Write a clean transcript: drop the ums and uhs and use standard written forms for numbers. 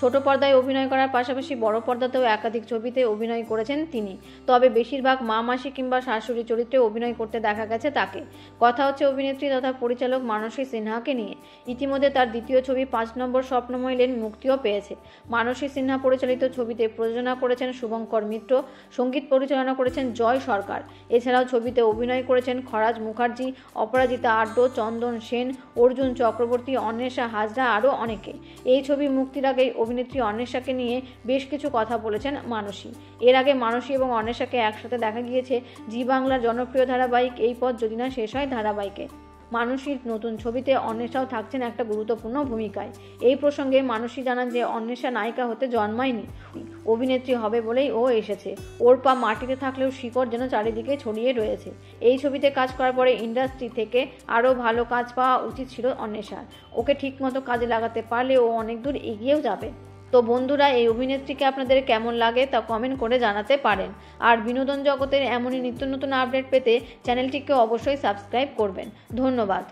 ছোট পর্দায় অভিনয় করার পাশাপাশি বড় পর্দাতেও একাধিক ছবিতে অভিনয় করেছেন তিনি। তবে বেশিরভাগ মা, মাসি কিংবা শাশুড়ি চরিত্রে অভিনয় করতে দেখা গেছে তাকে। কথা হচ্ছে অভিনেত্রী তথা পরিচালক মানসী সিনহাকে নিয়ে। ইতিমধ্যে তার দ্বিতীয় ছবি ৫ নম্বর স্বপ্নময় লেন মুক্তিও পেয়েছে। মানসী সিনহা পরিচালিত ছবিতে প্রযোজনা করেছেন শুভঙ্কর মিত্র, সঙ্গীত পরিচালনা করেছেন জয় সরকার। এছাড়াও ছবিতে অভিনয় করেছেন খরাজ মুখার্জি, অপরাজিতা আড্ড, চন্দন সেন, অর্জুন চক্রবর্তী, অন্বেষা হাজরা আরও অনেকে। এই ছবি মুক্তির আগেই অভিনেত্রী অন্বেষাকে নিয়ে বেশ কিছু কথা বলেছেন মানসী। এর আগে মানসী এবং অন্বেষাকে একসাথে দেখা গিয়েছে জি বাংলার জনপ্রিয় ধারাবাহিক এই পথ যদি না শেষ হয় ধারাবাহিকে। মানসীর নতুন ছবিতে অন্বেষাও থাকছেন একটা গুরুত্বপূর্ণ ভূমিকায়। এই প্রসঙ্গে মানসী জানান যে অন্বেষা নায়িকা হতে জন্মায়নি, অভিনেত্রী হবে বলেই ও এসেছে। ওর পা মাটিতে থাকলেও শিকড় যেন চারিদিকে ছড়িয়ে রয়েছে। এই ছবিতে কাজ করার পরে ইন্ডাস্ট্রি থেকে আরও ভালো কাজ পাওয়া উচিত ছিল অন্বেষার। ওকে ঠিকমতো কাজে লাগাতে পারলে ও অনেক দূর এগিয়েও যাবে। তো বন্ধুরা, এই অভিনেত্রীকে আপনাদের কেমন লাগে তা কমেন্ট করে জানাতে পারেন। আর বিনোদন জগতের এমনই নিত্য নতুন আপডেট পেতে চ্যানেলটিকে অবশ্যই সাবস্ক্রাইব করবেন। ধন্যবাদ।